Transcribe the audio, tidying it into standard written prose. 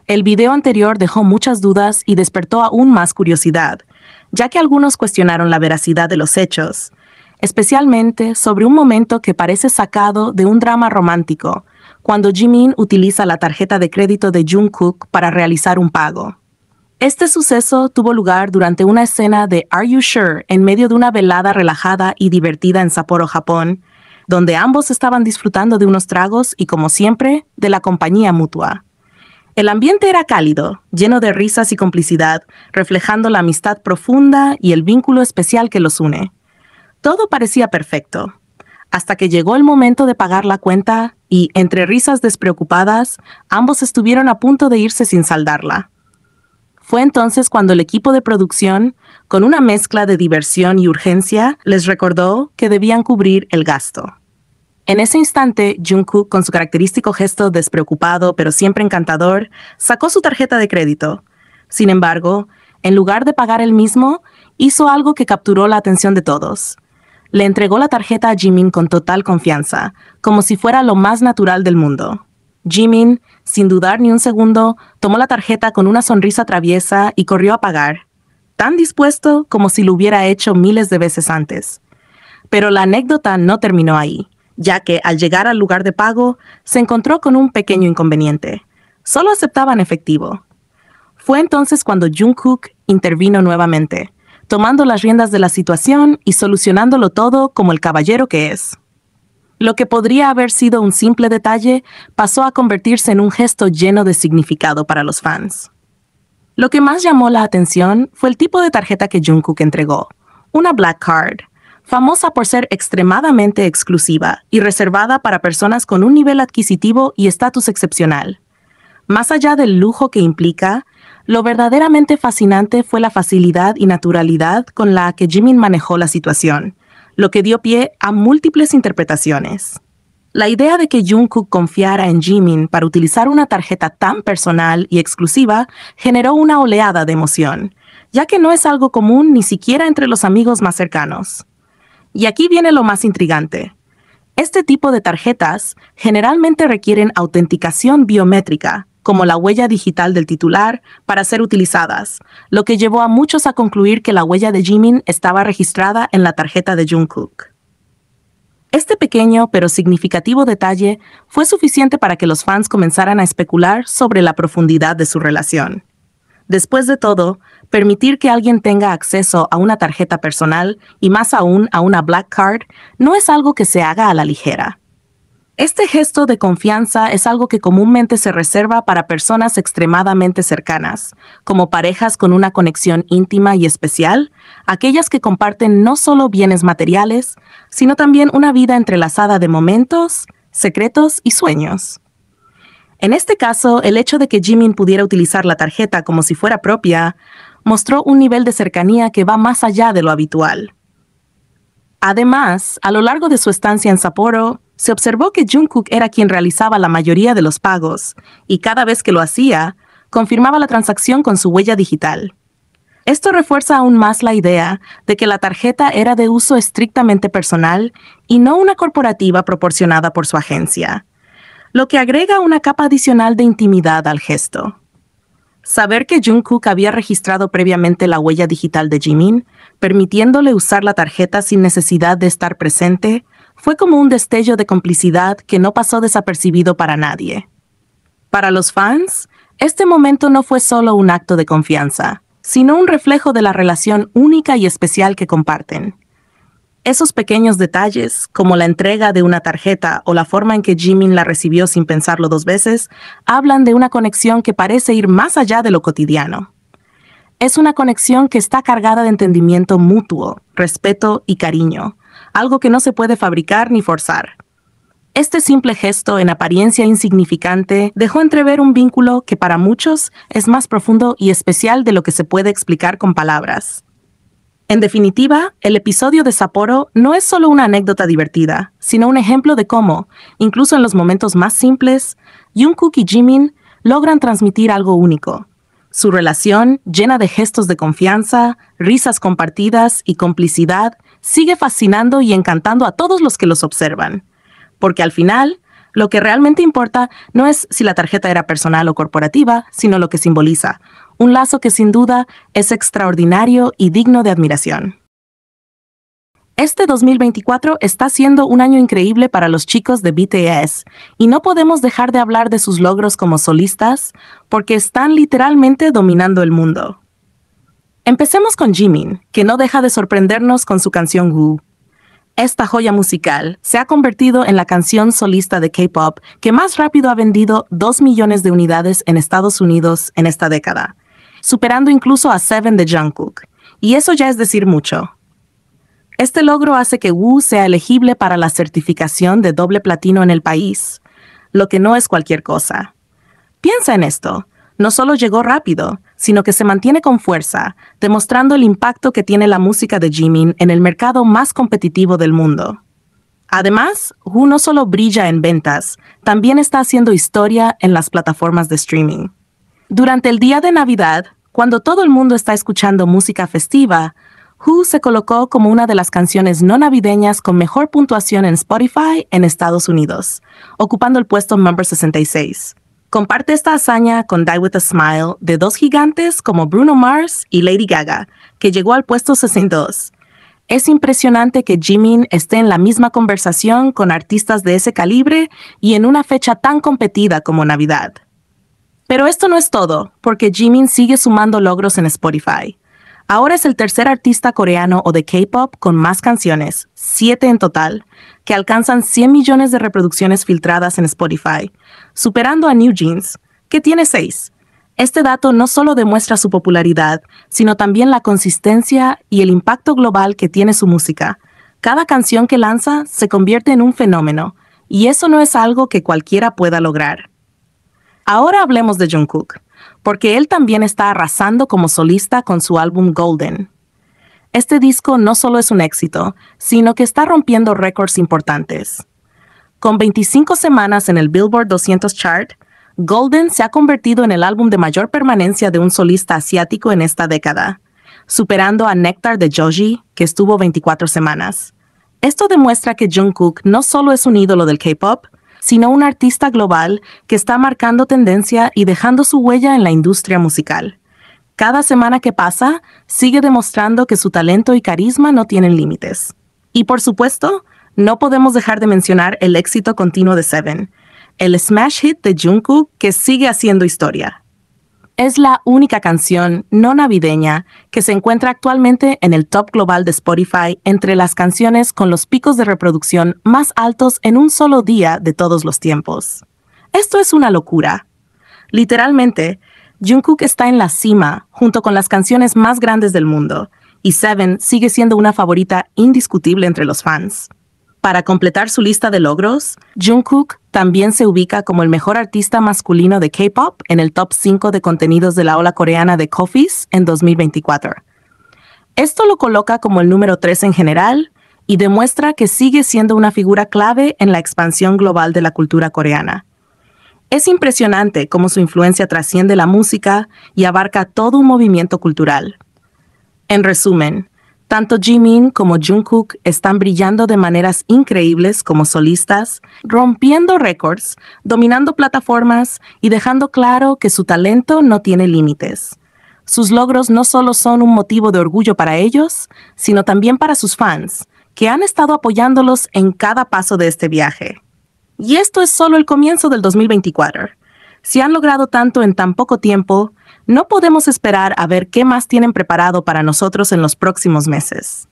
El video anterior dejó muchas dudas y despertó aún más curiosidad, ya que algunos cuestionaron la veracidad de los hechos, especialmente sobre un momento que parece sacado de un drama romántico, cuando Jimin utiliza la tarjeta de crédito de Jungkook para realizar un pago. Este suceso tuvo lugar durante una escena de Are You Sure en medio de una velada relajada y divertida en Sapporo, Japón, donde ambos estaban disfrutando de unos tragos y, como siempre, de la compañía mutua. El ambiente era cálido, lleno de risas y complicidad, reflejando la amistad profunda y el vínculo especial que los une. Todo parecía perfecto, hasta que llegó el momento de pagar la cuenta y, entre risas despreocupadas, ambos estuvieron a punto de irse sin saldarla. Fue entonces cuando el equipo de producción, con una mezcla de diversión y urgencia, les recordó que debían cubrir el gasto. En ese instante, Jungkook, con su característico gesto despreocupado pero siempre encantador, sacó su tarjeta de crédito. Sin embargo, en lugar de pagar él mismo, hizo algo que capturó la atención de todos. Le entregó la tarjeta a Jimin con total confianza, como si fuera lo más natural del mundo. Jimin, sin dudar ni un segundo, tomó la tarjeta con una sonrisa traviesa y corrió a pagar, tan dispuesto como si lo hubiera hecho miles de veces antes. Pero la anécdota no terminó ahí, ya que al llegar al lugar de pago, se encontró con un pequeño inconveniente. Solo aceptaban efectivo. Fue entonces cuando Jungkook intervino nuevamente, tomando las riendas de la situación y solucionándolo todo como el caballero que es. Lo que podría haber sido un simple detalle pasó a convertirse en un gesto lleno de significado para los fans. Lo que más llamó la atención fue el tipo de tarjeta que Jungkook entregó, una Black Card, famosa por ser extremadamente exclusiva y reservada para personas con un nivel adquisitivo y estatus excepcional. Más allá del lujo que implica, lo verdaderamente fascinante fue la facilidad y naturalidad con la que Jimin manejó la situación, lo que dio pie a múltiples interpretaciones. La idea de que Jungkook confiara en Jimin para utilizar una tarjeta tan personal y exclusiva generó una oleada de emoción, ya que no es algo común ni siquiera entre los amigos más cercanos. Y aquí viene lo más intrigante. Este tipo de tarjetas generalmente requieren autenticación biométrica, como la huella digital del titular, para ser utilizadas, lo que llevó a muchos a concluir que la huella de Jimin estaba registrada en la tarjeta de Jungkook. Este pequeño pero significativo detalle fue suficiente para que los fans comenzaran a especular sobre la profundidad de su relación. Después de todo, permitir que alguien tenga acceso a una tarjeta personal, y más aún a una Black Card, no es algo que se haga a la ligera. Este gesto de confianza es algo que comúnmente se reserva para personas extremadamente cercanas, como parejas con una conexión íntima y especial, aquellas que comparten no solo bienes materiales, sino también una vida entrelazada de momentos, secretos y sueños. En este caso, el hecho de que Jimin pudiera utilizar la tarjeta como si fuera propia, mostró un nivel de cercanía que va más allá de lo habitual. Además, a lo largo de su estancia en Sapporo, se observó que Jungkook era quien realizaba la mayoría de los pagos, y cada vez que lo hacía, confirmaba la transacción con su huella digital. Esto refuerza aún más la idea de que la tarjeta era de uso estrictamente personal y no una corporativa proporcionada por su agencia, lo que agrega una capa adicional de intimidad al gesto. Saber que Jungkook había registrado previamente la huella digital de Jimin, permitiéndole usar la tarjeta sin necesidad de estar presente, fue como un destello de complicidad que no pasó desapercibido para nadie. Para los fans, este momento no fue solo un acto de confianza, sino un reflejo de la relación única y especial que comparten. Esos pequeños detalles, como la entrega de una tarjeta o la forma en que Jimin la recibió sin pensarlo dos veces, hablan de una conexión que parece ir más allá de lo cotidiano. Es una conexión que está cargada de entendimiento mutuo, respeto y cariño, algo que no se puede fabricar ni forzar. Este simple gesto, en apariencia insignificante, dejó entrever un vínculo que para muchos es más profundo y especial de lo que se puede explicar con palabras. En definitiva, el episodio de Sapporo no es solo una anécdota divertida, sino un ejemplo de cómo, incluso en los momentos más simples, Jungkook y Jimin logran transmitir algo único. Su relación, llena de gestos de confianza, risas compartidas y complicidad, sigue fascinando y encantando a todos los que los observan. Porque al final, Lo que realmente importa no es si la tarjeta era personal o corporativa, sino lo que simboliza, un lazo que sin duda es extraordinario y digno de admiración. Este 2024 está siendo un año increíble para los chicos de BTS y no podemos dejar de hablar de sus logros como solistas porque están literalmente dominando el mundo. Empecemos con Jimin, que no deja de sorprendernos con su canción Woo. Esta joya musical se ha convertido en la canción solista de K-pop que más rápido ha vendido 2 millones de unidades en Estados Unidos en esta década, superando incluso a Seven de Jungkook. Y eso ya es decir mucho. Este logro hace que Woo sea elegible para la certificación de doble platino en el país, lo que no es cualquier cosa. Piensa en esto, no solo llegó rápido, sino que se mantiene con fuerza, demostrando el impacto que tiene la música de Jimin en el mercado más competitivo del mundo. Además, Woo no solo brilla en ventas, también está haciendo historia en las plataformas de streaming. Durante el día de Navidad, cuando todo el mundo está escuchando música festiva, Who se colocó como una de las canciones no navideñas con mejor puntuación en Spotify en Estados Unidos, ocupando el puesto número 66. Comparte esta hazaña con Die With A Smile de dos gigantes como Bruno Mars y Lady Gaga, que llegó al puesto 62. Es impresionante que Jimin esté en la misma conversación con artistas de ese calibre y en una fecha tan competida como Navidad. Pero esto no es todo, porque Jimin sigue sumando logros en Spotify. Ahora es el tercer artista coreano o de K-pop con más canciones, 7 en total, que alcanzan 100 millones de reproducciones filtradas en Spotify, superando a New Jeans, que tiene 6. Este dato no solo demuestra su popularidad, sino también la consistencia y el impacto global que tiene su música. Cada canción que lanza se convierte en un fenómeno, y eso no es algo que cualquiera pueda lograr. Ahora hablemos de Jungkook, porque él también está arrasando como solista con su álbum Golden. Este disco no solo es un éxito, sino que está rompiendo récords importantes. Con 25 semanas en el Billboard 200 chart, Golden se ha convertido en el álbum de mayor permanencia de un solista asiático en esta década, superando a Nectar de Joji, que estuvo 24 semanas. Esto demuestra que Jungkook no solo es un ídolo del K-pop, sino un artista global que está marcando tendencia y dejando su huella en la industria musical. Cada semana que pasa, sigue demostrando que su talento y carisma no tienen límites. Y por supuesto, no podemos dejar de mencionar el éxito continuo de Seven, el smash hit de Jungkook que sigue haciendo historia. Es la única canción no navideña que se encuentra actualmente en el top global de Spotify entre las canciones con los picos de reproducción más altos en un solo día de todos los tiempos. Esto es una locura. Literalmente, Jungkook está en la cima junto con las canciones más grandes del mundo, y Seven sigue siendo una favorita indiscutible entre los fans. Para completar su lista de logros, Jungkook también se ubica como el mejor artista masculino de K-pop en el top 5 de contenidos de la ola coreana de Kofis en 2024. Esto lo coloca como el número 3 en general y demuestra que sigue siendo una figura clave en la expansión global de la cultura coreana. Es impresionante cómo su influencia trasciende la música y abarca todo un movimiento cultural. En resumen, tanto Jimin como Jungkook están brillando de maneras increíbles como solistas, rompiendo récords, dominando plataformas y dejando claro que su talento no tiene límites. Sus logros no solo son un motivo de orgullo para ellos, sino también para sus fans, que han estado apoyándolos en cada paso de este viaje. Y esto es solo el comienzo del 2024. Si han logrado tanto en tan poco tiempo, no podemos esperar a ver qué más tienen preparado para nosotros en los próximos meses.